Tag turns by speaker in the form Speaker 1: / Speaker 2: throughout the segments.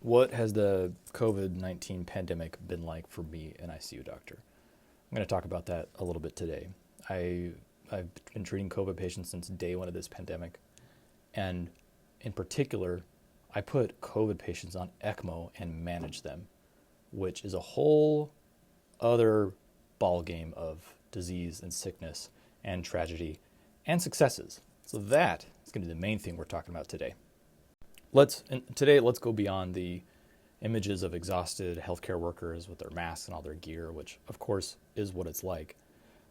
Speaker 1: What has the COVID-19 pandemic been like for me, an ICU doctor? I'm going to talk about that a little bit today. I've been treating COVID patients since day one of this pandemic. And in particular, I put COVID patients on ECMO and manage them, which is a whole other ballgame of disease and sickness and tragedy and successes. So that is going to be the main thing we're talking about today. Let's go beyond the images of exhausted healthcare workers with their masks and all their gear, which of course is what it's like.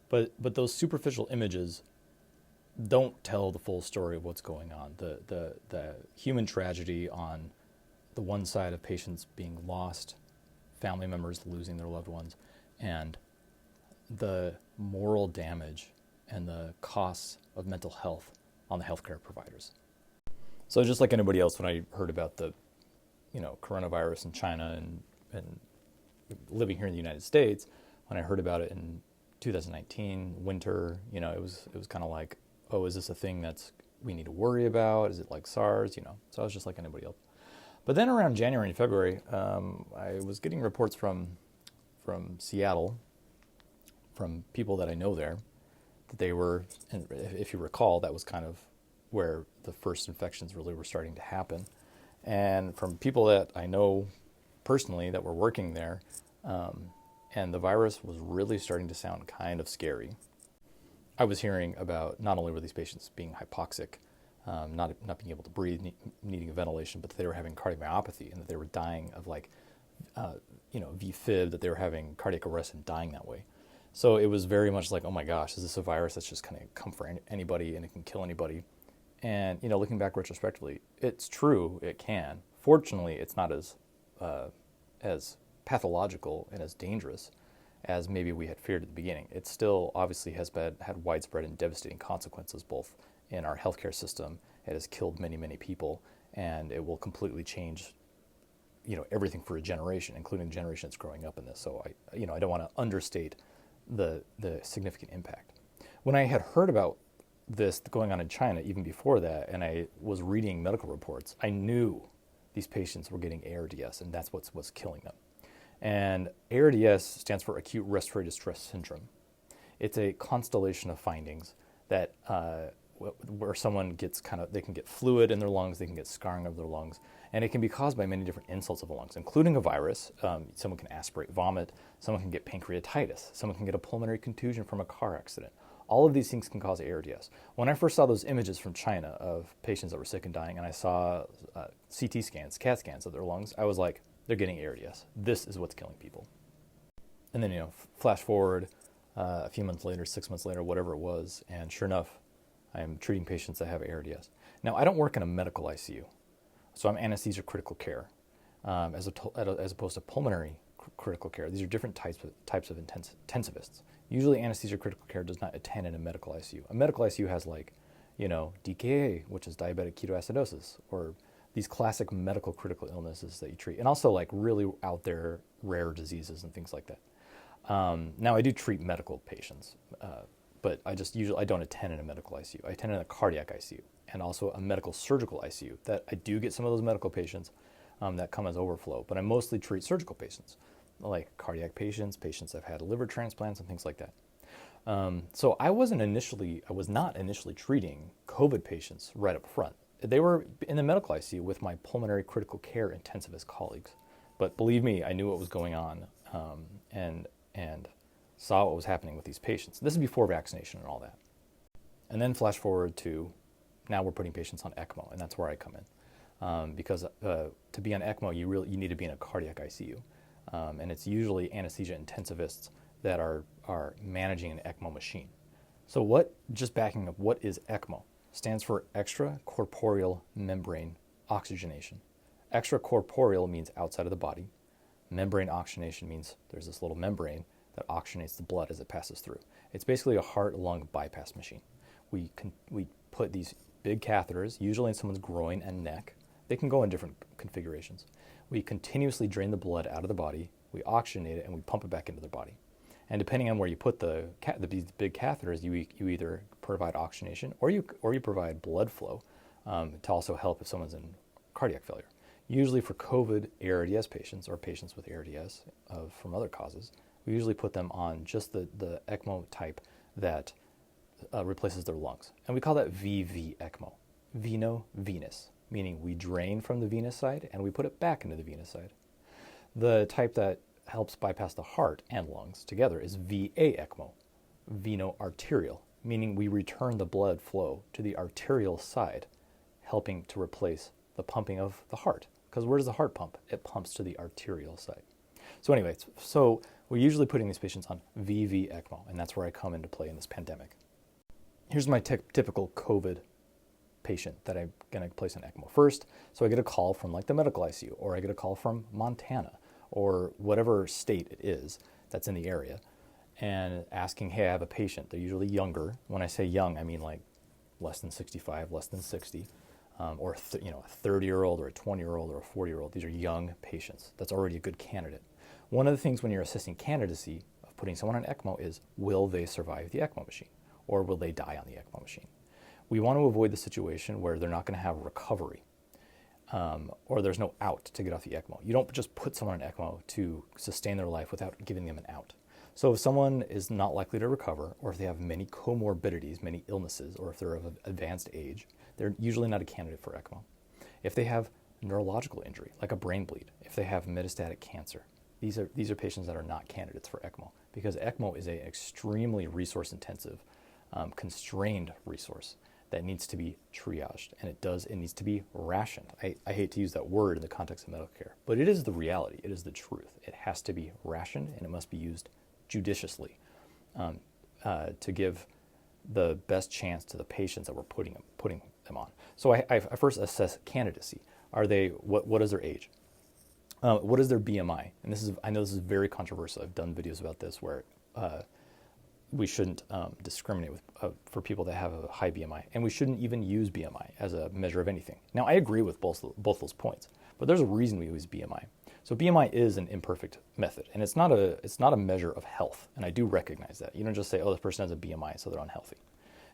Speaker 1: But those superficial images don't tell the full story of what's going on. The human tragedy on the one side of patients being lost, family members losing their loved ones, and the moral damage and the costs of mental health on the healthcare providers. So just like anybody else, when I heard about the, coronavirus in China and living here in the United States, when I heard about it in 2019 winter, it was kind of like, oh, is this a thing that's we need to worry about? Is it like SARS? So I was just like anybody else. But then around January and February, I was getting reports from Seattle, from people that I know there, that they were, and if you recall, that was kind of where the first infections really were starting to happen. And from people that I know personally that were working there, and the virus was really starting to sound kind of scary. I was hearing about not only were these patients being hypoxic, not being able to breathe, needing ventilation, but that they were having cardiomyopathy and that they were dying of VFib, that they were having cardiac arrest and dying that way. So it was very much like, oh my gosh, is this a virus that's just kind of come for anybody and it can kill anybody? And, looking back retrospectively, it's true, it can. Fortunately, it's not as pathological and as dangerous as maybe we had feared at the beginning. It still obviously has had widespread and devastating consequences, both in our healthcare system. It has killed many, many people, and it will completely change, everything for a generation, including the generation that's growing up in this. So I don't want to understate the significant impact. When I had heard about this going on in China even before that, and I was reading medical reports, I knew these patients were getting ARDS, and that's what's killing them. And ARDS stands for acute respiratory distress syndrome. It's a constellation of findings that where someone gets they can get fluid in their lungs, they can get scarring of their lungs, and it can be caused by many different insults of the lungs, including a virus. Someone can aspirate vomit, someone can get pancreatitis, someone can get a pulmonary contusion from a car accident. All of these things can cause ARDS. When I first saw those images from China of patients that were sick and dying, and I saw CT scans, CAT scans of their lungs, I was like, they're getting ARDS. This is what's killing people. And then, flash forward a few months later, 6 months later, whatever it was, and sure enough, I'm treating patients that have ARDS. Now, I don't work in a medical ICU, so I'm anesthesia critical care, as opposed to pulmonary critical care. These are different types of intensivists. Usually, anesthesia critical care does not attend in a medical ICU. A medical ICU has DKA, which is diabetic ketoacidosis, or these classic medical critical illnesses that you treat, and also really out there rare diseases and things like that. Now I do treat medical patients, but I don't attend in a medical ICU. I attend in a cardiac ICU and also a medical surgical ICU. That I do get some of those medical patients that come as overflow, but I mostly treat surgical patients, like cardiac patients that have had liver transplants and things like that. So I was not initially treating COVID patients right up front. They were in the medical ICU with my pulmonary critical care intensivist colleagues. But believe me, I knew what was going on and saw what was happening with these patients. This is before vaccination and all that. And then flash forward to now we're putting patients on ECMO, and that's where I come in. Because to be on ECMO, you need to be in a cardiac ICU. And it's usually anesthesia intensivists that are managing an ECMO machine. So just backing up, what is ECMO? Stands for extracorporeal membrane oxygenation. Extracorporeal means outside of the body. Membrane oxygenation means there's this little membrane that oxygenates the blood as it passes through. It's basically a heart-lung bypass machine. We put these big catheters, usually in someone's groin and neck. They can go in different configurations. We continuously drain the blood out of the body, we oxygenate it, and we pump it back into the body. And depending on where you put these big catheters, you either provide oxygenation or you provide blood flow to also help if someone's in cardiac failure. Usually for COVID ARDS patients or patients with ARDS from other causes, we usually put them on just the ECMO type that replaces their lungs. And we call that VV ECMO, veno-venous, meaning we drain from the venous side and we put it back into the venous side. The type that helps bypass the heart and lungs together is VA ECMO, veno-arterial, meaning we return the blood flow to the arterial side, helping to replace the pumping of the heart. Because where does the heart pump? It pumps to the arterial side. So anyway, so we're usually putting these patients on VV ECMO, and that's where I come into play in this pandemic. Here's my typical COVID patient that I'm going to place on ECMO first. So I get a call from like the medical ICU, or I get a call from Montana, or whatever state it is that's in the area, and asking, hey, I have a patient. They're usually younger. When I say young, I mean like less than 65, less than 60. Or a 30-year-old or a 20-year-old or a 40-year-old. These are young patients. That's already a good candidate. One of the things when you're assessing candidacy of putting someone on ECMO is, will they survive the ECMO machine? Or will they die on the ECMO machine? We want to avoid the situation where they're not going to have recovery or there's no out to get off the ECMO. You don't just put someone on ECMO to sustain their life without giving them an out. So if someone is not likely to recover, or if they have many comorbidities, many illnesses, or if they're of advanced age, they're usually not a candidate for ECMO. If they have neurological injury, like a brain bleed, if they have metastatic cancer, these are patients that are not candidates for ECMO, because ECMO is an extremely resource-intensive, constrained resource that needs to be triaged, and it needs to be rationed. I hate to use that word in the context of medical care, but it is the reality, it is the truth. It has to be rationed, and it must be used judiciously to give the best chance to the patients that we're putting them on. So I first assess candidacy. Are they, what is their age? What is their BMI? And I know this is very controversial. I've done videos about this where we shouldn't discriminate for people that have a high BMI, and we shouldn't even use BMI as a measure of anything. Now, I agree with both those points, but there's a reason we use BMI. So BMI is an imperfect method, and it's not a measure of health, and I do recognize that. You don't just say, oh, this person has a BMI, so they're unhealthy.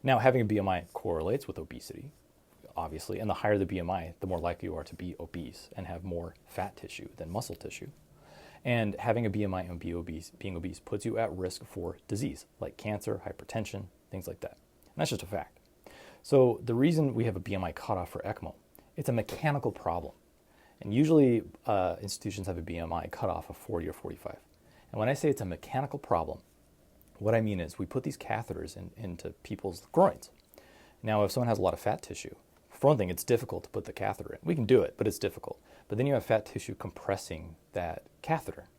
Speaker 1: Now, having a BMI correlates with obesity, obviously, and the higher the BMI, the more likely you are to be obese and have more fat tissue than muscle tissue. And having a BMI and being obese puts you at risk for disease, like cancer, hypertension, things like that. And that's just a fact. So the reason we have a BMI cutoff for ECMO, it's a mechanical problem. And usually institutions have a BMI cutoff of 40 or 45. And when I say it's a mechanical problem, what I mean is we put these catheters into people's groins. Now, if someone has a lot of fat tissue, for one thing, it's difficult to put the catheter in. We can do it, but it's difficult. But then you have fat tissue compressing that catheter.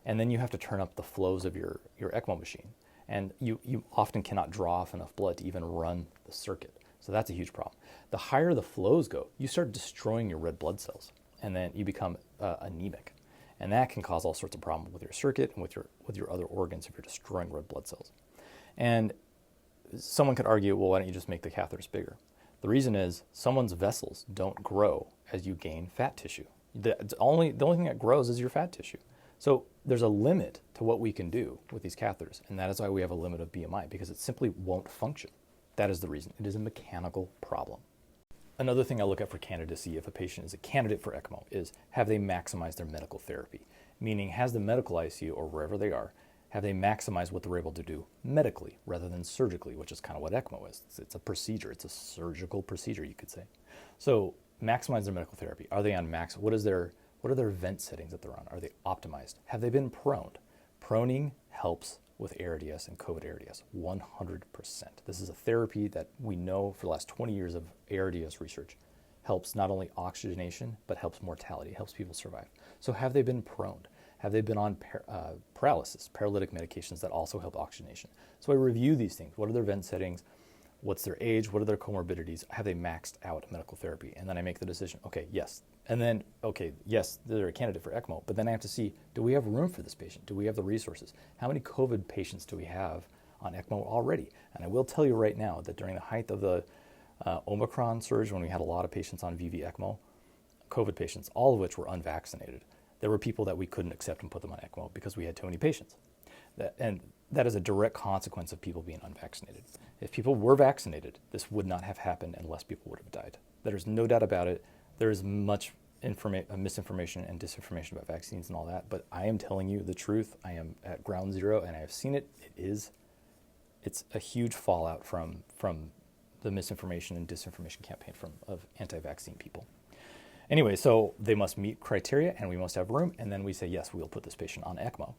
Speaker 1: And then you have to turn up the flows of your ECMO machine. And you often cannot draw off enough blood to even run the circuit. So that's a huge problem. The higher the flows go, you start destroying your red blood cells. And then you become anemic. And that can cause all sorts of problems with your circuit and with your other organs if you're destroying red blood cells. And someone could argue, well, why don't you just make the catheters bigger? The reason is someone's vessels don't grow as you gain fat tissue. The only thing that grows is your fat tissue. So there's a limit to what we can do with these catheters, and that is why we have a limit of BMI, because it simply won't function. That is the reason. It is a mechanical problem. Another thing I look at for candidacy, if a patient is a candidate for ECMO, is have they maximized their medical therapy? Meaning, has the medical ICU, or wherever they are, have they maximized what they're able to do medically rather than surgically, which is kind of what ECMO is. It's a procedure. It's a surgical procedure, you could say. So maximize their medical therapy. Are they on max? What are their vent settings that they're on? Are they optimized? Have they been proned? Proning helps with ARDS and COVID ARDS, 100%. This is a therapy that we know for the last 20 years of ARDS research helps not only oxygenation, but helps mortality, helps people survive. So have they been proned? Have they been on paralytic medications that also help oxygenation? So I review these things. What are their vent settings? What's their age? What are their comorbidities? Have they maxed out medical therapy? And then I make the decision, okay, yes. And then, okay, yes, they're a candidate for ECMO, but then I have to see, do we have room for this patient? Do we have the resources? How many COVID patients do we have on ECMO already? And I will tell you right now that during the height of the Omicron surge, when we had a lot of patients on VV ECMO, COVID patients, all of which were unvaccinated, there were people that we couldn't accept and put them on ECMO because we had too many patients. And that is a direct consequence of people being unvaccinated. If people were vaccinated, this would not have happened and less people would have died. There's no doubt about it. There is much misinformation and disinformation about vaccines and all that, but I am telling you the truth. I am at ground zero, and I have seen it. It's a huge fallout from the misinformation and disinformation campaign of anti-vaccine people. Anyway, so they must meet criteria, and we must have room, and then we say, yes, we'll put this patient on ECMO.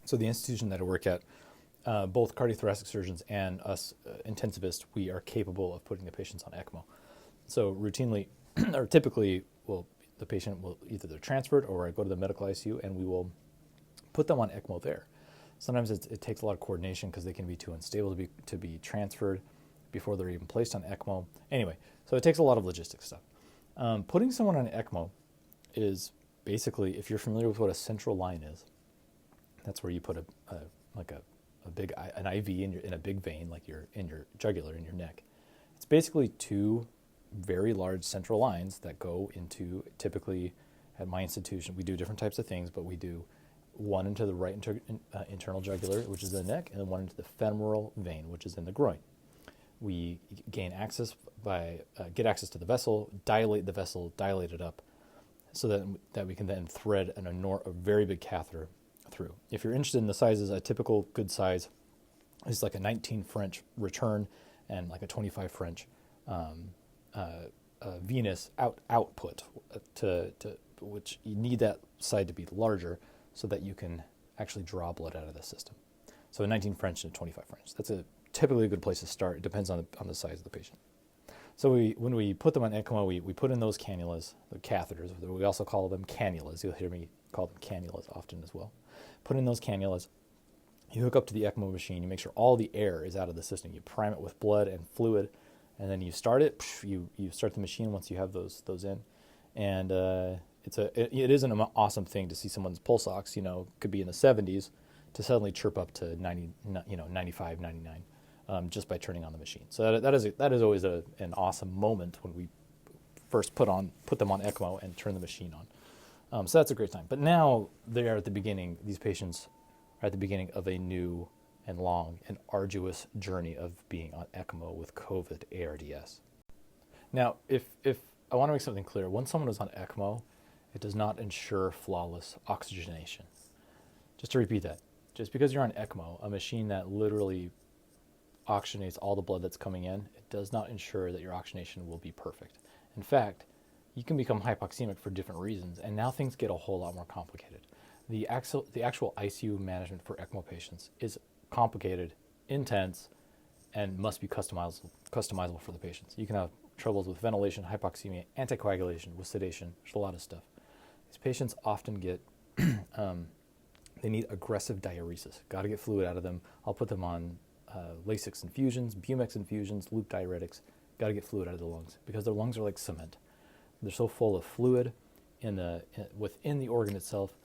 Speaker 1: So the institution that I work at, both cardiothoracic surgeons and us intensivists, we are capable of putting the patients on ECMO. So routinely, or typically, the patient will either they're transferred or I go to the medical ICU and we will put them on ECMO there. Sometimes it takes a lot of coordination because they can be too unstable to be transferred before they're even placed on ECMO. Anyway, so it takes a lot of logistics stuff. Putting someone on ECMO is basically, if you're familiar with what a central line is, that's where you put an IV in a big vein, like in your jugular, in your neck. It's basically two very large central lines that go into, typically at my institution, we do different types of things, but we do one into the right internal jugular, which is the neck, and then one into the femoral vein, which is in the groin. We gain access get access to the vessel, dilate the vessel, dilate it up, so that we can then thread a very big catheter through. If you're interested in the sizes, a typical good size is like a 19 French return and like a 25 French venous output, which you need that side to be larger so that you can actually draw blood out of the system. So a 19 French and a 25 French. That's typically a good place to start. It depends on the size of the patient. So when we put them on ECMO, we put in those cannulas, the catheters. We also call them cannulas. You'll hear me call them cannulas often as well. Put in those cannulas. You hook up to the ECMO machine. You make sure all the air is out of the system. You prime it with blood and fluid, and then you start it. You start the machine once you have those in, and it is an awesome thing to see someone's pulse ox. Could be in the 70s to suddenly chirp up to 90, 95, 99. Just by turning on the machine. So that is always an awesome moment when we first put them on ECMO and turn the machine on. So that's a great time. But now they are at the beginning. These patients are at the beginning of a new and long and arduous journey of being on ECMO with COVID ARDS. Now, if I want to make something clear, when someone is on ECMO, it does not ensure flawless oxygenation. Just to repeat that, just because you're on ECMO, a machine that literally oxygenates all the blood that's coming in, it does not ensure that your oxygenation will be perfect. In fact, you can become hypoxemic for different reasons, and now things get a whole lot more complicated. The actual ICU management for ECMO patients is complicated, intense, and must be customizable for the patients. You can have troubles with ventilation, hypoxemia, anticoagulation, with sedation. There's a lot of stuff. These patients often get, they need aggressive diuresis. Got to get fluid out of them. I'll put them on Lasix infusions, Bumex infusions, loop diuretics. Got to get fluid out of the lungs because their lungs are like cement. They're so full of fluid within the organ itself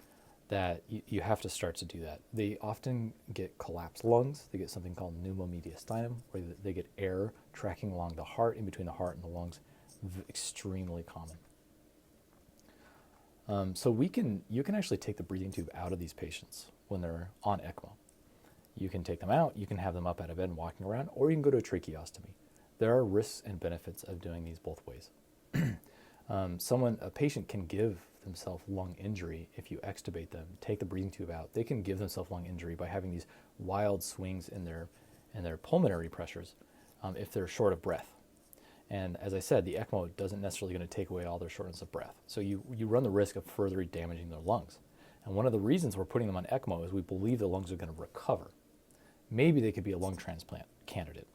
Speaker 1: that you have to start to do that. They often get collapsed lungs. They get something called pneumomediastinum, where they get air tracking along the heart, in between the heart and the lungs. Extremely common. So you can actually take the breathing tube out of these patients when they're on ECMO. You can take them out, you can have them up out of bed and walking around, or you can go to a tracheostomy. There are risks and benefits of doing these both ways. A patient can give themselves lung injury if you extubate them, take the breathing tube out. They can give themselves lung injury by having these wild swings in their pulmonary pressures if they're short of breath. And as I said, the ECMO doesn't necessarily going to take away all their shortness of breath. So you run the risk of further damaging their lungs. And one of the reasons we're putting them on ECMO is we believe the lungs are going to recover. Maybe they could be a lung transplant candidate.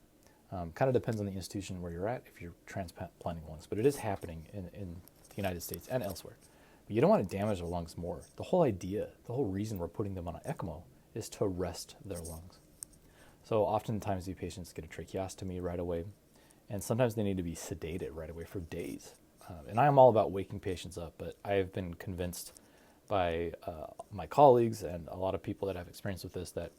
Speaker 1: Kind of depends on the institution where you're at if you're transplanting lungs, but it is happening in the United States and elsewhere. But you don't want to damage their lungs more. The whole reason we're putting them on an ECMO is to rest their lungs. So oftentimes these patients get a tracheostomy right away, and sometimes they need to be sedated right away for days. And I am all about waking patients up, but I have been convinced by my colleagues and a lot of people that have experience with this that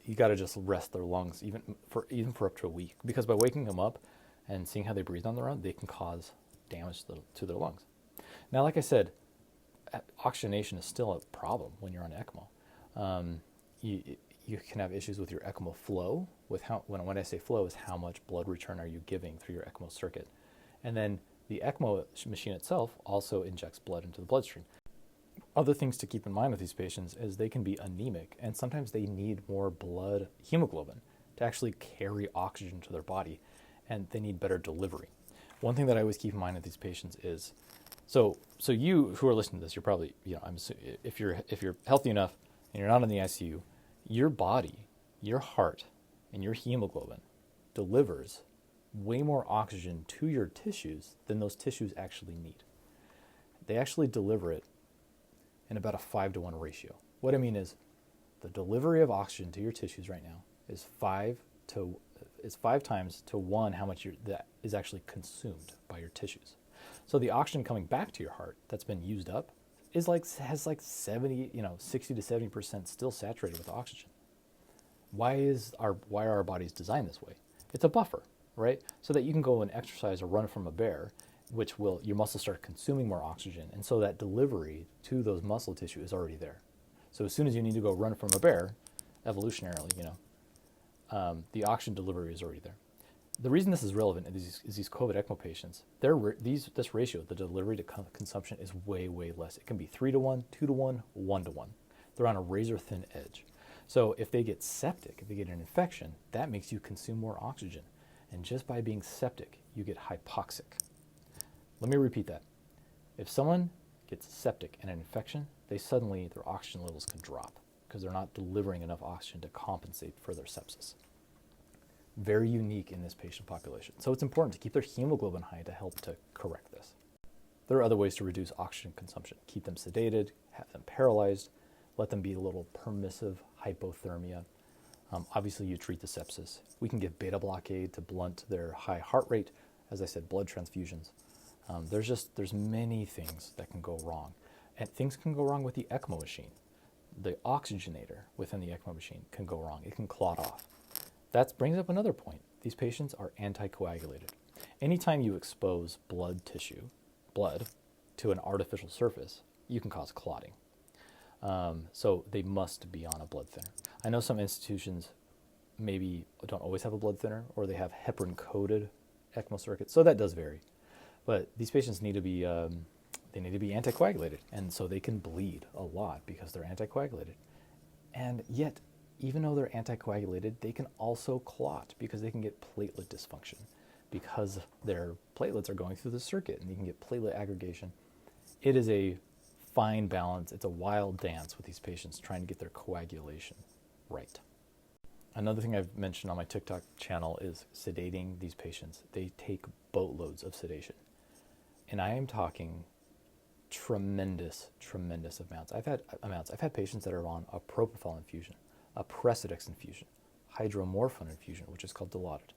Speaker 1: you got to just rest their lungs even for up to a week, because by waking them up and seeing how they breathe on their own, they can cause damage to their lungs. Now, like I said, oxygenation is still a problem when you're on ECMO. You can have issues with your ECMO flow. When I say flow, is how much blood return are you giving through your ECMO circuit, and then The ECMO machine itself also injects blood into the bloodstream. Other things to keep in mind with these patients is they can be anemic, and sometimes they need more blood hemoglobin to actually carry oxygen to their body, and they need better delivery. One thing that I always keep in mind with these patients is, so you who are listening to this, you're probably, if you're healthy enough and you're not in the ICU, your body, your heart, and your hemoglobin delivers way more oxygen to your tissues than those tissues actually need. They actually deliver it in about a 5-to-1 ratio. What I mean is the delivery of oxygen to your tissues right now is 5 times to 1 how much that is actually consumed by your tissues. So the oxygen coming back to your heart that's been used up has 60 to 70% still saturated with oxygen. Why are our bodies designed this way? It's a buffer, right? So that you can go and exercise or run from a bear, your muscles start consuming more oxygen, and so that delivery to those muscle tissue is already there. So as soon as you need to go run from a bear, evolutionarily, the oxygen delivery is already there. The reason this is relevant is these COVID ECMO patients, this ratio, the delivery to consumption, is way, way less. It can be 3-to-1, 2-to-1, 1-to-1. They're on a razor-thin edge. So if they get septic, if they get an infection, that makes you consume more oxygen. And just by being septic, you get hypoxic. Let me repeat that. If someone gets septic and an infection, their oxygen levels can drop because they're not delivering enough oxygen to compensate for their sepsis. Very unique in this patient population. So it's important to keep their hemoglobin high to help to correct this. There are other ways to reduce oxygen consumption. Keep them sedated, have them paralyzed, let them be a little permissive hypothermia. Obviously, you treat the sepsis. We can give beta blockade to blunt their high heart rate. As I said, blood transfusions. There's many things that can go wrong. And things can go wrong with the ECMO machine. The oxygenator within the ECMO machine can go wrong. It can clot off. That brings up another point. These patients are anticoagulated. Anytime you expose blood, to an artificial surface, you can cause clotting. So they must be on a blood thinner. I know some institutions maybe don't always have a blood thinner, or they have heparin-coated ECMO circuits, so that does vary. But these patients need to be anticoagulated, and so they can bleed a lot because they're anticoagulated. And yet, even though they're anticoagulated, they can also clot because they can get platelet dysfunction because their platelets are going through the circuit, and you can get platelet aggregation. It is a fine balance. It's a wild dance with these patients trying to get their coagulation right. Another thing I've mentioned on my TikTok channel is sedating these patients. They take boatloads of sedation. And I am talking tremendous amounts. I've had patients that are on a propofol infusion, a Precedex infusion, hydromorphone infusion, which is called Dilaudid,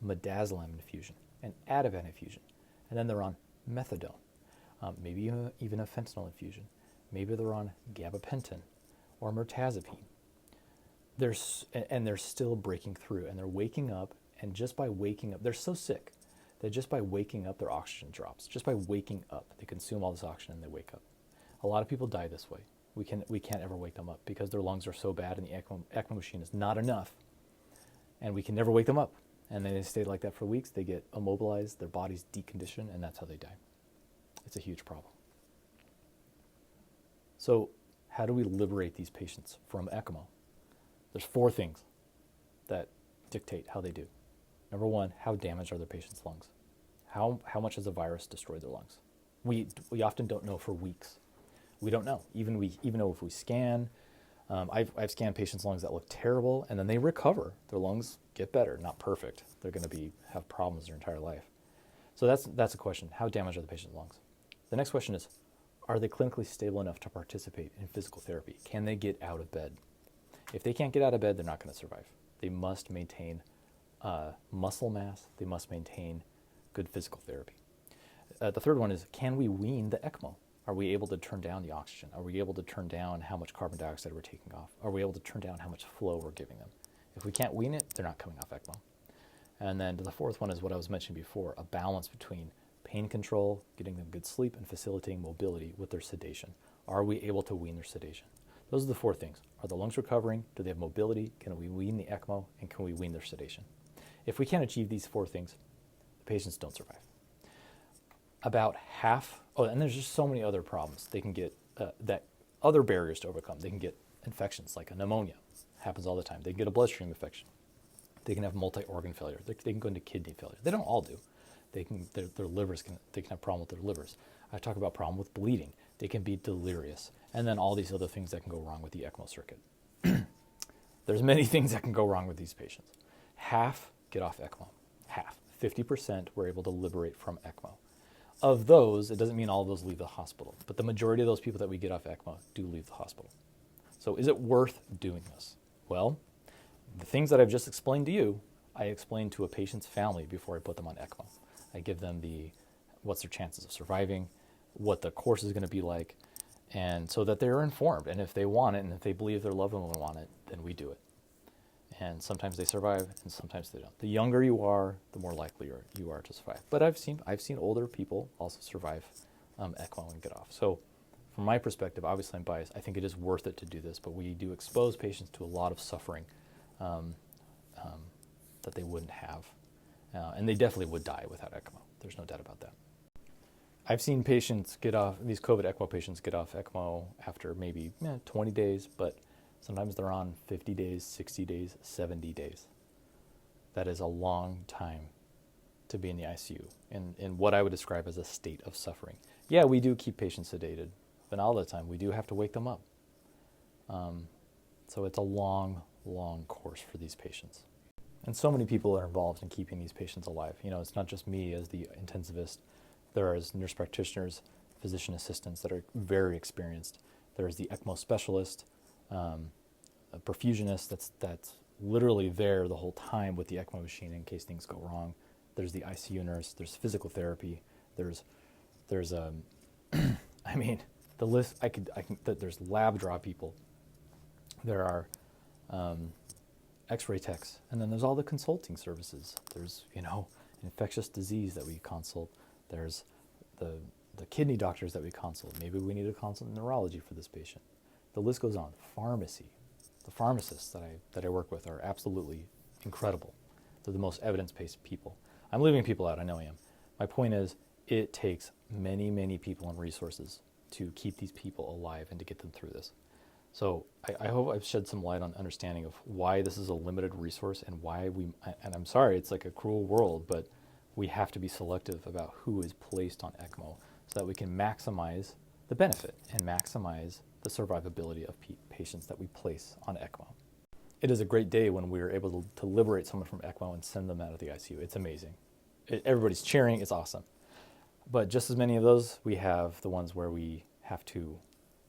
Speaker 1: midazolam infusion, an Ativan infusion, and then they're on methadone, maybe even a fentanyl infusion. Maybe they're on gabapentin or mirtazapine. They're still breaking through, and they're waking up, and just by waking up, they're so sick that just by waking up, their oxygen drops. Just by waking up, they consume all this oxygen and they wake up. A lot of people die this way. We can't ever wake them up because their lungs are so bad and the ECMO machine is not enough, and we can never wake them up. And then they stay like that for weeks. They get immobilized, their bodies decondition, and that's how they die. It's a huge problem. So how do we liberate these patients from ECMO? There's 4 things that dictate how they do. Number 1, how damaged are their patients' lungs? How much has a virus destroyed their lungs? We often don't know for weeks. We don't know. Even though if we scan, I've scanned patients' lungs that look terrible, and then they recover. Their lungs get better, not perfect. They're going to have problems their entire life. So that's a question. How damaged are the patient's lungs? The next question is, are they clinically stable enough to participate in physical therapy? Can they get out of bed? If they can't get out of bed, they're not going to survive. They must maintain muscle mass. They must maintain good physical therapy. The third one is, can we wean the ECMO? Are we able to turn down the oxygen? Are we able to turn down how much carbon dioxide we're taking off? Are we able to turn down how much flow we're giving them? If we can't wean it, they're not coming off ECMO. And then the fourth one is what I was mentioning before, a balance between pain control, getting them good sleep, and facilitating mobility with their sedation. Are we able to wean their sedation? Those are the 4 things. Are the lungs recovering? Do they have mobility? Can we wean the ECMO? And can we wean their sedation? If we can't achieve these 4 things, the patients don't survive. about half, oh, and there's just so many other problems they can get, that other barriers to overcome. They can get infections like a pneumonia, happens all the time. They can get a bloodstream infection. They can have multi-organ failure. They can go into kidney failure. They don't all do. Their livers they can have problem with their livers. I talk about problem with bleeding. They can be delirious. And then all these other things that can go wrong with the ECMO circuit. There's many things that can go wrong with these patients. Half get off ECMO. Half. 50% were able to liberate from ECMO. Of those, it doesn't mean all of those leave the hospital, but the majority of those people that we get off ECMO do leave the hospital. So is it worth doing this? Well, the things that I've just explained to you, I explained to a patient's family before I put them on ECMO. I give them what's their chances of surviving, what the course is going to be like, and so that they're informed. And if they want it, and if they believe their loved one will want it, then we do it. And sometimes they survive, and sometimes they don't. The younger you are, the more likely you are to survive. But I've seen older people also survive ECMO and get off. So from my perspective, obviously I'm biased. I think it is worth it to do this, but we do expose patients to a lot of suffering that they wouldn't have. And they definitely would die without ECMO. There's no doubt about that. I've seen patients get off, these COVID ECMO patients get off ECMO after maybe 20 days, but sometimes they're on 50 days, 60 days, 70 days. That is a long time to be in the ICU in what I would describe as a state of suffering. Yeah, we do keep patients sedated, but all the time we do have to wake them up. So it's a long, long course for these patients. And so many people are involved in keeping these patients alive. It's not just me as the intensivist. There are nurse practitioners, physician assistants that are very experienced. There is the ECMO specialist, a perfusionist that's literally there the whole time with the ECMO machine in case things go wrong. There's the ICU nurse. There's physical therapy. There's I mean, the list. There's lab draw people. There are X-ray techs, and then there's all the consulting services. There's infectious disease that we consult. There's the kidney doctors that we consult. Maybe we need to consult neurology for this patient. The list goes on. Pharmacy. The pharmacists that I work with are absolutely incredible. They're the most evidence-based people. I'm leaving people out. I know I am. My point is, it takes many, many people and resources to keep these people alive and to get them through this. So I hope I've shed some light on understanding of why this is a limited resource and why and I'm sorry, it's like a cruel world, but we have to be selective about who is placed on ECMO so that we can maximize the benefit and maximize the survivability of patients that we place on ECMO. It is a great day when we're able to liberate someone from ECMO and send them out of the ICU. It's amazing. Everybody's cheering. It's awesome. But just as many of those, we have the ones where we have to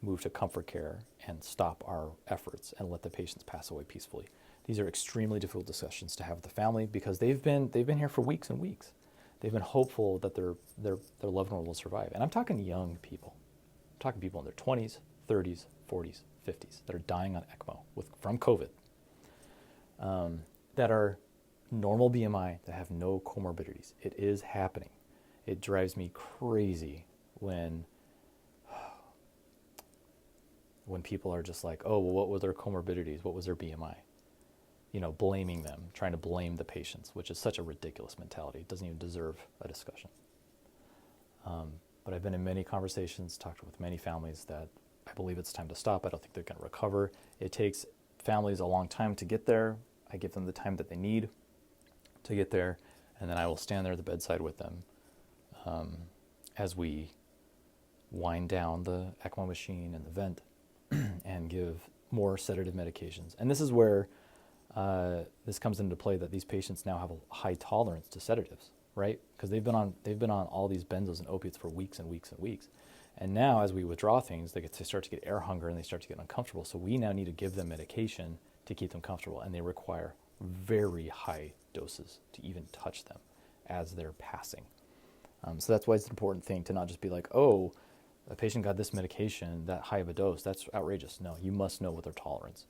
Speaker 1: move to comfort care and stop our efforts and let the patients pass away peacefully. These are extremely difficult discussions to have with the family because they've been here for weeks and weeks. They've been hopeful that their loved one will survive. And I'm talking young people. I'm talking people in their 20s, 30s, 40s, 50s that are dying on ECMO from COVID, that are normal BMI, that have no comorbidities. It is happening. It drives me crazy when people are just like, oh, well, what were their comorbidities? What was their BMI? Blaming them, trying to blame the patients, which is such a ridiculous mentality. It doesn't even deserve a discussion. But I've been in many conversations, talked with many families that I believe it's time to stop. I don't think they're going to recover. It takes families a long time to get there. I give them the time that they need to get there, and then I will stand there at the bedside with them as we wind down the ECMO machine and the vent and give more sedative medications. And this is where this comes into play, that these patients now have a high tolerance to sedatives, right? Because they've been on all these benzos and opiates for weeks and weeks and weeks. And now as we withdraw things, they start to get air hunger and they start to get uncomfortable. So we now need to give them medication to keep them comfortable, and they require very high doses to even touch them as they're passing. So that's why it's an important thing to not just be like, oh, a patient got this medication, that high of a dose, that's outrageous. No, you must know what their tolerance.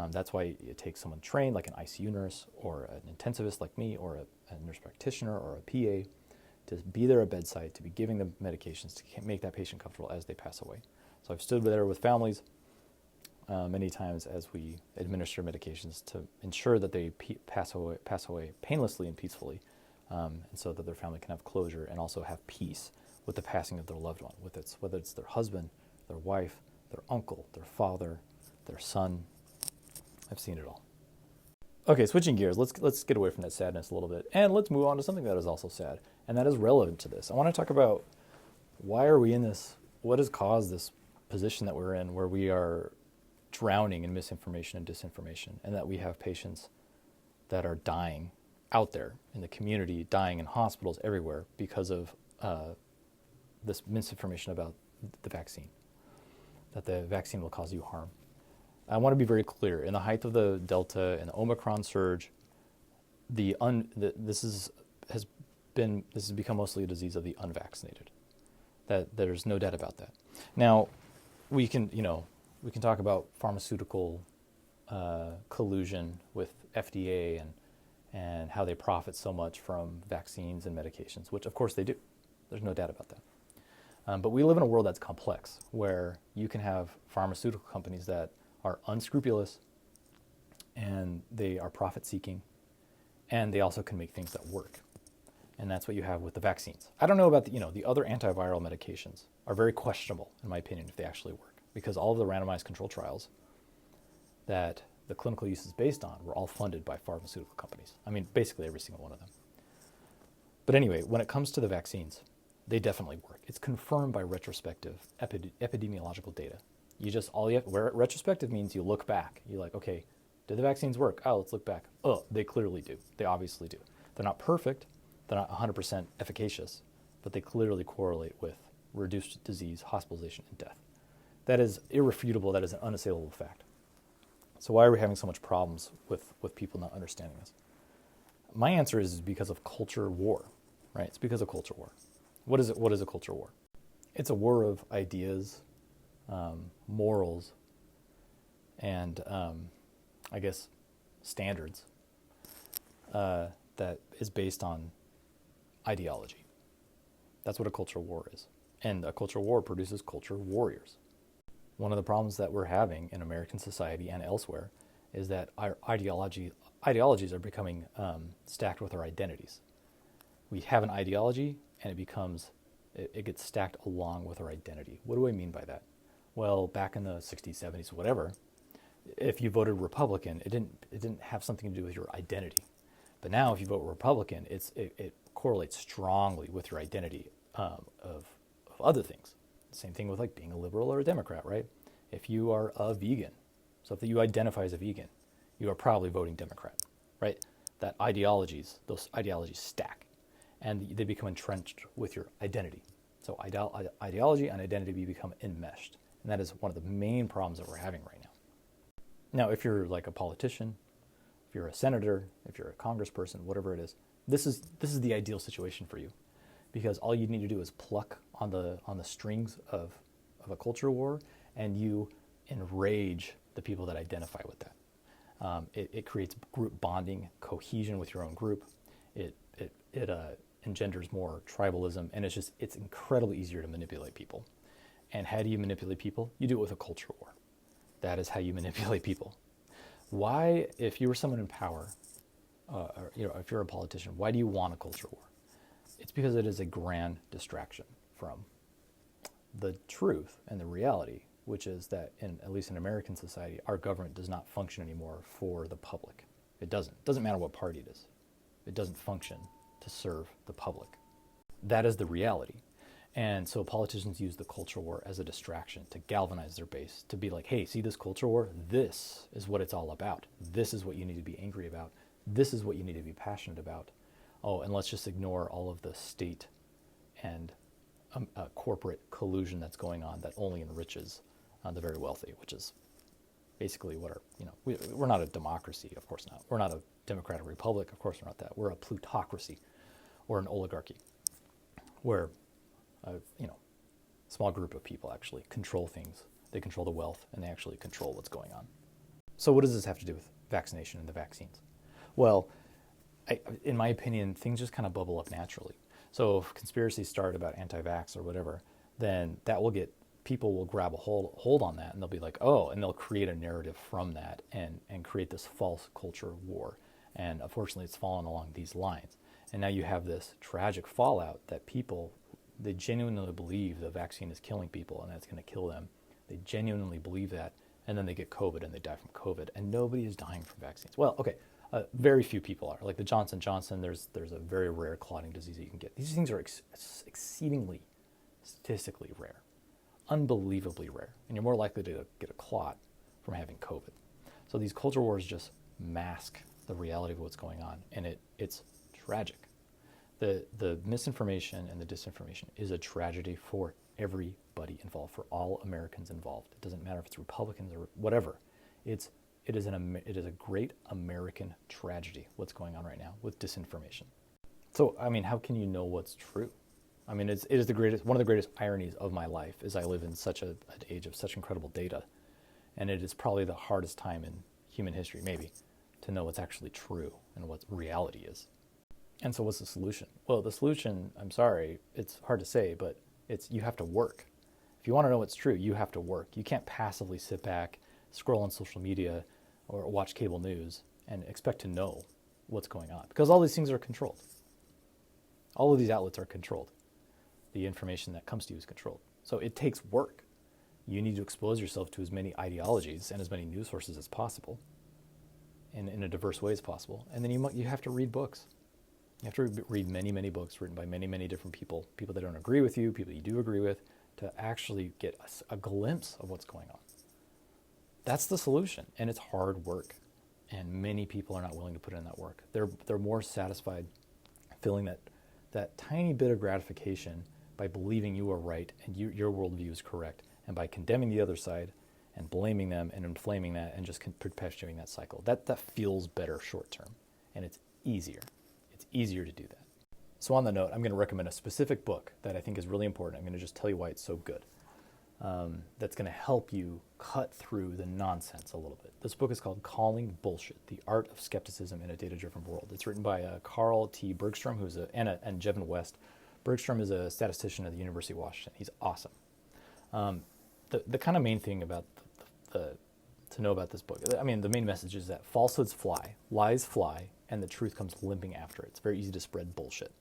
Speaker 1: That's why it takes someone trained, like an ICU nurse or an intensivist like me, or a nurse practitioner or a PA, to be there at bedside, to be giving them medications to make that patient comfortable as they pass away. So I've stood there with families many times as we administer medications to ensure that they pass away painlessly and peacefully, and so that their family can have closure and also have peace with the passing of their loved one, whether it's their husband, their wife, their uncle, their father, their son. I've seen it all. Okay, switching gears, let's get away from that sadness a little bit, and let's move on to something that is also sad, and that is relevant to this. I want to talk about why are we in this, what has caused this position that we're in, where we are drowning in misinformation and disinformation, and that we have patients that are dying out there in the community, dying in hospitals everywhere because of this misinformation about the vaccine, that the vaccine will cause you harm. I want to be very clear. In the height of the Delta and the Omicron surge, this has become mostly a disease of the unvaccinated. That there's no doubt about that. Now, we can talk about pharmaceutical collusion with FDA and how they profit so much from vaccines and medications, which of course they do. There's no doubt about that. But we live in a world that's complex, where you can have pharmaceutical companies that are unscrupulous, and they are profit-seeking, and they also can make things that work. And that's what you have with the vaccines. I don't know about the other antiviral medications are very questionable, in my opinion, if they actually work, because all of the randomized control trials that the clinical use is based on were all funded by pharmaceutical companies. I mean, basically every single one of them. But anyway, when it comes to the vaccines, they definitely work. It's confirmed by retrospective epidemiological data. Retrospective means you look back. You're like, okay, did the vaccines work? Oh, let's look back. Oh, they clearly do. They obviously do. They're not perfect. They're not 100% efficacious, but they clearly correlate with reduced disease, hospitalization, and death. That is irrefutable. That is an unassailable fact. So why are we having so much problems with people not understanding this? My answer is because of culture war, right? It's because of culture war. What is it? What is a culture war? It's a war of ideas, morals, and I guess standards that is based on ideology. That's what a culture war is. And a culture war produces culture warriors. One of the problems that we're having in American society and elsewhere is that our ideologies are becoming stacked with our identities. We have an ideology, and it gets stacked along with our identity. What do I mean by that? Well, back in the 60s, 70s, whatever, if you voted Republican, it didn't have something to do with your identity. But now, if you vote Republican, it correlates strongly with your identity of other things. Same thing with like being a liberal or a Democrat, right? If you are a vegan, so if you identify as a vegan, you are probably voting Democrat, right? Those ideologies stack, and they become entrenched with your identity. So ideology and identity become enmeshed, and that is one of the main problems that we're having right now. Now, if you're like a politician, if you're a senator, if you're a congressperson, whatever it is, this is the ideal situation for you, because all you need to do is pluck on the strings of a culture war, and you enrage the people that identify with that. It creates group bonding, cohesion with your own group. It engenders more tribalism, and it's incredibly easier to manipulate people. And how do you manipulate people? You do it with a culture war. That is how you manipulate people. Why, if you were someone in power, or if you're a politician, why do you want a culture war? It's because it is a grand distraction from the truth and the reality, which is that, at least in American society, our government does not function anymore for the public. It doesn't. It doesn't matter what party it is. It doesn't function to serve the public. That is the reality. And so politicians use the culture war as a distraction to galvanize their base, to be like, hey, see this culture war? This is what it's all about. This is what you need to be angry about. This is what you need to be passionate about. Oh, and let's just ignore all of the state and corporate collusion that's going on that only enriches the very wealthy, which is basically what we're not a democracy, of course not. We're not a democratic republic, of course we're not that. We're a plutocracy or an oligarchy where a small group of people actually control things. They control the wealth, and they actually control what's going on. So what does this have to do with vaccination and the vaccines? Well, in my opinion, things just kind of bubble up naturally. So if conspiracies start about anti-vax or whatever, then people will grab a hold on that, and they'll be like, oh, and they'll create a narrative from that and create this false culture war. And unfortunately, it's fallen along these lines. And now you have this tragic fallout that people, They genuinely believe the vaccine is killing people and that's going to kill them. They genuinely believe that, and then they get COVID and they die from COVID, and nobody is dying from vaccines. Well, okay, very few people are. Like the Johnson & Johnson, there's a very rare clotting disease that you can get. These things are exceedingly statistically rare, unbelievably rare, and you're more likely to get a clot from having COVID. So these culture wars just mask the reality of what's going on, and it's tragic. The misinformation and the disinformation is a tragedy for everybody involved, for all Americans involved. It doesn't matter if it's Republicans or whatever. It is a great American tragedy what's going on right now with disinformation. So, I mean, how can you know what's true? I mean, it is one of the greatest ironies of my life is I live in such an age of such incredible data, and it is probably the hardest time in human history, maybe, to know what's actually true and what reality is. And so what's the solution? Well, the solution, I'm sorry, it's hard to say, but you have to work. If you want to know what's true, you have to work. You can't passively sit back, scroll on social media, or watch cable news and expect to know what's going on, because all these things are controlled. All of these outlets are controlled. The information that comes to you is controlled. So it takes work. You need to expose yourself to as many ideologies and as many news sources as possible, and in a diverse way as possible. And then you have to read books. You have to read many, many books written by many, many different people that don't agree with you, people you do agree with, to actually get a glimpse of what's going on. That's the solution, and it's hard work, and many people are not willing to put in that work. They're more satisfied feeling that tiny bit of gratification by believing you are right and your worldview is correct, and by condemning the other side and blaming them and inflaming that and just perpetuating that cycle. That feels better short term, and it's easier. It's easier to do that. So on the note, I'm going to recommend a specific book that I think is really important. I'm going to just tell you why it's so good. That's going to help you cut through the nonsense a little bit. This book is called Calling Bullshit: The Art of Skepticism in a Data-Driven World. It's written by Carl T. Bergstrom, and Jevin West. Bergstrom is a statistician at the University of Washington. He's awesome. The kind of main thing about to know about this book, I mean, the main message is that falsehoods fly, lies fly, and the truth comes limping after it. It's very easy to spread bullshit,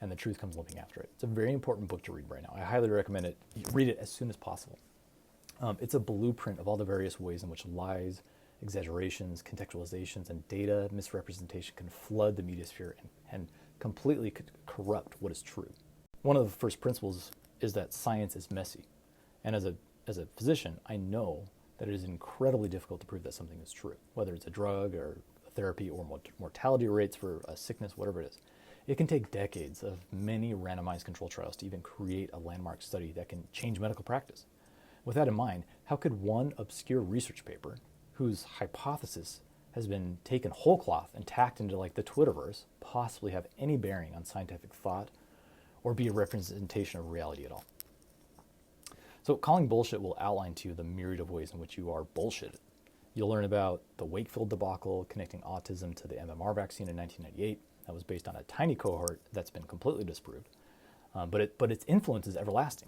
Speaker 1: and the truth comes limping after it. It's a very important book to read right now. I highly recommend it. Read it as soon as possible. It's a blueprint of all the various ways in which lies, exaggerations, contextualizations, and data misrepresentation can flood the media sphere and completely corrupt what is true. One of the first principles is that science is messy. And as a physician, I know that it is incredibly difficult to prove that something is true, whether it's a drug or a therapy or mortality rates for a sickness, whatever it is. It can take decades of many randomized control trials to even create a landmark study that can change medical practice. With that in mind, how could one obscure research paper whose hypothesis has been taken whole cloth and tacked into like the Twitterverse possibly have any bearing on scientific thought or be a representation of reality at all? So Calling Bullshit will outline to you the myriad of ways in which you are bullshitted. You'll learn about the Wakefield debacle connecting autism to the MMR vaccine in 1998. That was based on a tiny cohort that's been completely disproved. But its influence is everlasting.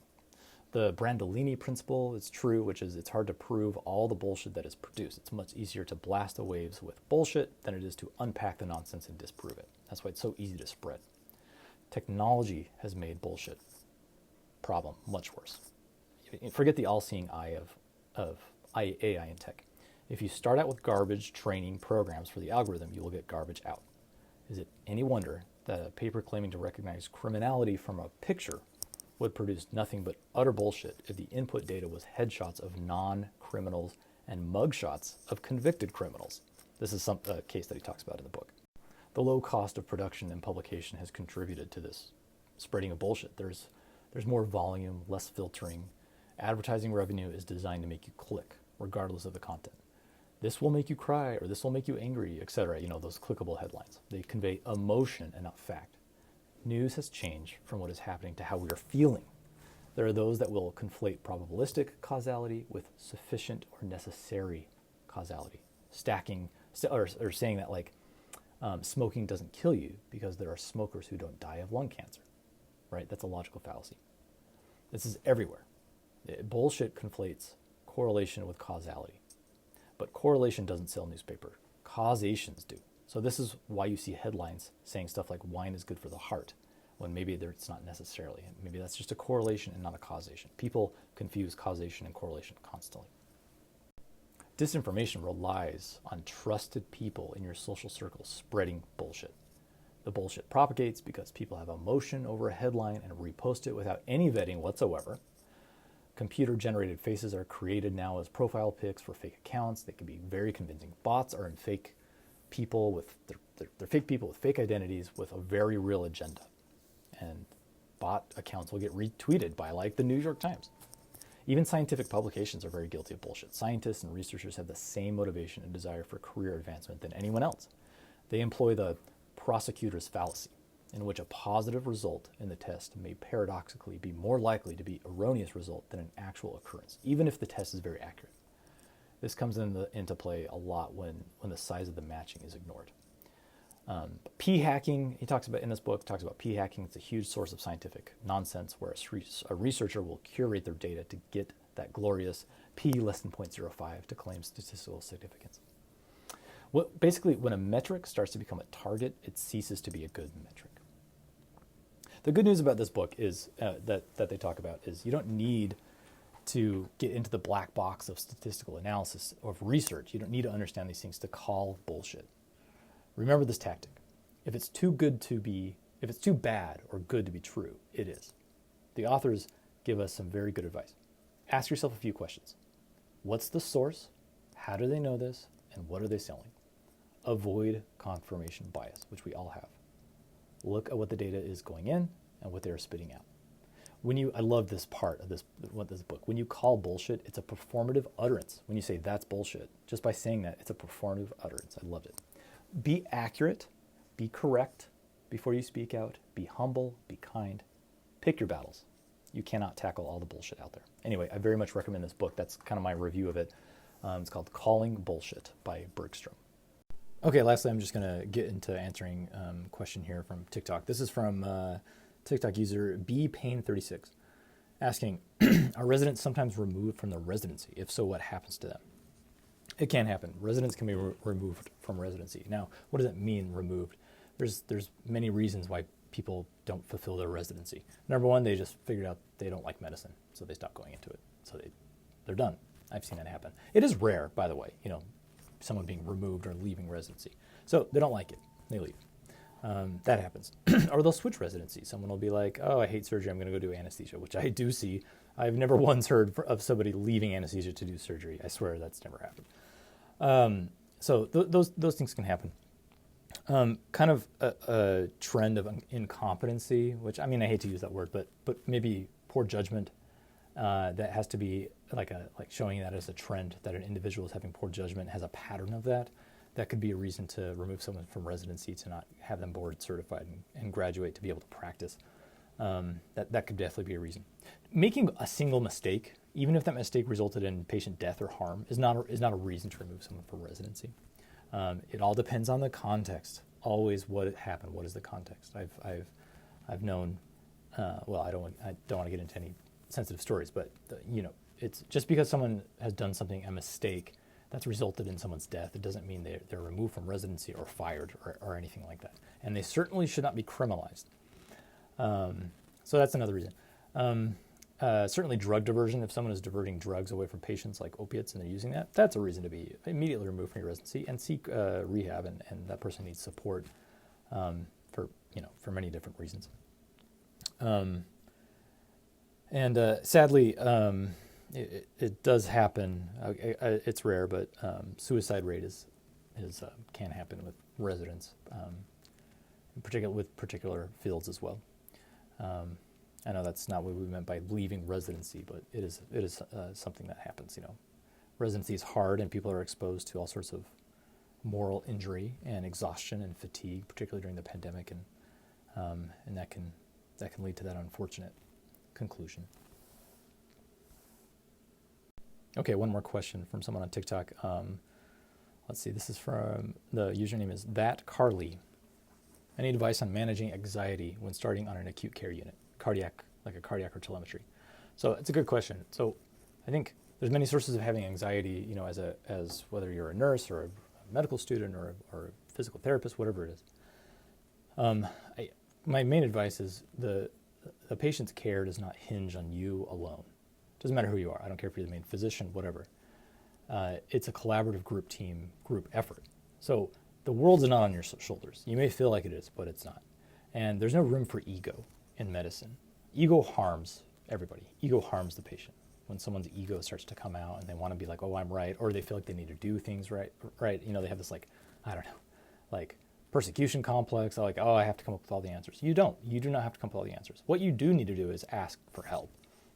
Speaker 1: The Brandolini principle is true, which is it's hard to prove all the bullshit that is produced. It's much easier to blast the waves with bullshit than it is to unpack the nonsense and disprove it. That's why it's so easy to spread. Technology has made bullshit problem much worse. Forget the all-seeing eye of AI in tech. If you start out with garbage training programs for the algorithm, you will get garbage out. Is it any wonder that a paper claiming to recognize criminality from a picture would produce nothing but utter bullshit if the input data was headshots of non-criminals and mugshots of convicted criminals? This is a case that he talks about in the book. The low cost of production and publication has contributed to this spreading of bullshit. There's more volume, less filtering. Advertising revenue is designed to make you click, regardless of the content. This will make you cry, or this will make you angry, etc. Those clickable headlines. They convey emotion and not fact. News has changed from what is happening to how we are feeling. There are those that will conflate probabilistic causality with sufficient or necessary causality, or saying that smoking doesn't kill you because there are smokers who don't die of lung cancer, right? That's a logical fallacy. This is everywhere. Bullshit conflates correlation with causality, but correlation doesn't sell newspaper. Causations do. So this is why you see headlines saying stuff like wine is good for the heart, when maybe it's not necessarily. Maybe that's just a correlation and not a causation. People confuse causation and correlation constantly. Disinformation relies on trusted people in your social circle spreading bullshit. The bullshit propagates because people have emotion over a headline and repost it without any vetting whatsoever. Computer-generated faces are created now as profile pics for fake accounts. They can be very convincing. Bots are in fake people with they're fake people with fake identities with a very real agenda. And bot accounts will get retweeted by like the New York Times. Even scientific publications are very guilty of bullshit. Scientists and researchers have the same motivation and desire for career advancement than anyone else. They employ the prosecutor's fallacy, in which a positive result in the test may paradoxically be more likely to be erroneous result than an actual occurrence, even if the test is very accurate. This comes into play a lot when the size of the matching is ignored. P-hacking, he talks about in this book, talks about P-hacking. It's a huge source of scientific nonsense where a researcher will curate their data to get that glorious P less than 0.05 to claim statistical significance. Basically, when a metric starts to become a target, it ceases to be a good metric. The good news about this book is that they talk about is you don't need to get into the black box of statistical analysis or of research. You don't need to understand these things to call bullshit. Remember this tactic. If it's too bad or good to be true, it is. The authors give us some very good advice. Ask yourself a few questions. What's the source? How do they know this? And what are they selling? Avoid confirmation bias, which we all have. Look at what the data is going in and what they're spitting out. I love this part of this book. When you call bullshit, it's a performative utterance. When you say that's bullshit, just by saying that, it's a performative utterance. I loved it. Be accurate, be correct before you speak out, be humble, be kind. Pick your battles. You cannot tackle all the bullshit out there. Anyway, I very much recommend this book. That's kind of my review of it. It's called Calling Bullshit by Bergstrom. Okay, lastly, I'm just going to get into answering a question here from TikTok. This is from TikTok user bpain36 asking, are residents sometimes removed from the residency? If so, what happens to them? It can happen. Residents can be removed from residency. Now, what does it mean removed? There's many reasons why people don't fulfill their residency. Number one, they just figured out they don't like medicine, so they stop going into it. So they're done. I've seen that happen. It is rare, by the way, someone being removed or leaving residency. So they don't like it. They leave. That happens. Or they'll switch residency. Someone will be like, oh, I hate surgery. I'm going to go do anesthesia, which I do see. I've never once heard of somebody leaving anesthesia to do surgery. I swear that's never happened. So those things can happen. Kind of a trend of incompetency, which I hate to use that word, but maybe poor judgment. That has to be like showing that as a trend that an individual is having poor judgment, has a pattern of that. That could be a reason to remove someone from residency, to not have them board certified and graduate to be able to practice. That could definitely be a reason. Making a single mistake, even if that mistake resulted in patient death or harm, is not a reason to remove someone from residency. It all depends on the context. Always what happened. What is the context? I've known. I don't want to get into any sensitive stories, but it's just because someone has done something, a mistake, that's resulted in someone's death. It doesn't mean they're removed from residency or fired or anything like that. And they certainly should not be criminalized. So that's another reason. Certainly drug diversion. If someone is diverting drugs away from patients like opiates and they're using that, that's a reason to be immediately removed from your residency and seek rehab. And that person needs support for many different reasons. Sadly, it does happen. It's rare, but suicide rate can happen with residents, in particular with particular fields as well. I know that's not what we meant by leaving residency, but it is something that happens. Residency is hard, and people are exposed to all sorts of moral injury and exhaustion and fatigue, particularly during the pandemic, and that can lead to that unfortunate conclusion. Okay, one more question from someone on TikTok. Let's see, this is from, the username is ThatCarly. Any advice on managing anxiety when starting on an acute care unit, cardiac or telemetry? So it's a good question. So I think there's many sources of having anxiety, as whether you're a nurse or a medical student or a physical therapist, whatever it is. my main advice is the patient's care does not hinge on you alone. Doesn't matter who you are. I don't care if you're the main physician, whatever. It's a collaborative group effort. So the world's not on your shoulders. You may feel like it is, but it's not. And there's no room for ego in medicine. Ego harms everybody. Ego harms the patient. When someone's ego starts to come out and they want to be like, oh, I'm right, or they feel like they need to do things right, you know, they have this like, I don't know, like persecution complex, like, oh, I have to come up with all the answers. You don't. You do not have to come up with all the answers. What you do need to do is ask for help.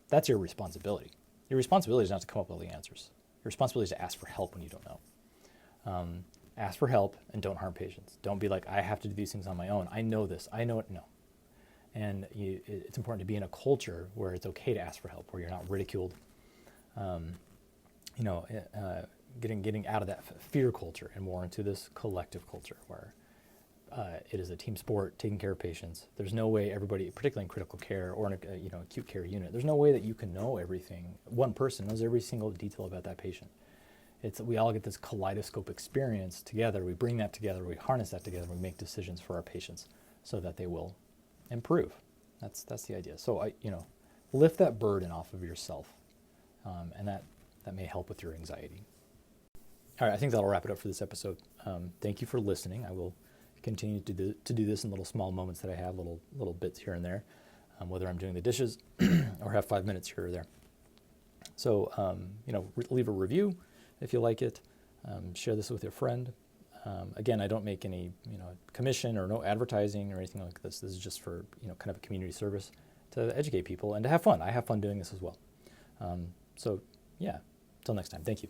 Speaker 1: That's your responsibility. Your responsibility is not to come up with all the answers. Your responsibility is to ask for help when you don't know. Ask for help and don't harm patients. Don't be like, I have to do these things on my own. I know this. I know it. No. And it's important to be in a culture where it's okay to ask for help, where you're not ridiculed. Getting out of that fear culture and more into this collective culture where it is a team sport, taking care of patients. There's no way everybody, particularly in critical care or in a acute care unit, there's no way that you can know everything. One person knows every single detail about that patient. We all get this kaleidoscope experience together. We bring that together. We harness that together. We make decisions for our patients so that they will improve. That's the idea. So lift that burden off of yourself, and that may help with your anxiety. All right, I think that'll wrap it up for this episode. Thank you for listening. I will continue to do this in little small moments that I have, little bits here and there, whether I'm doing the dishes or have 5 minutes here or there. So leave a review if you like it. Share this with your friend. Again, I don't make any commission or no advertising or anything like this. This is just for kind of a community service to educate people and to have fun. I have fun doing this as well. So yeah, until next time. Thank you.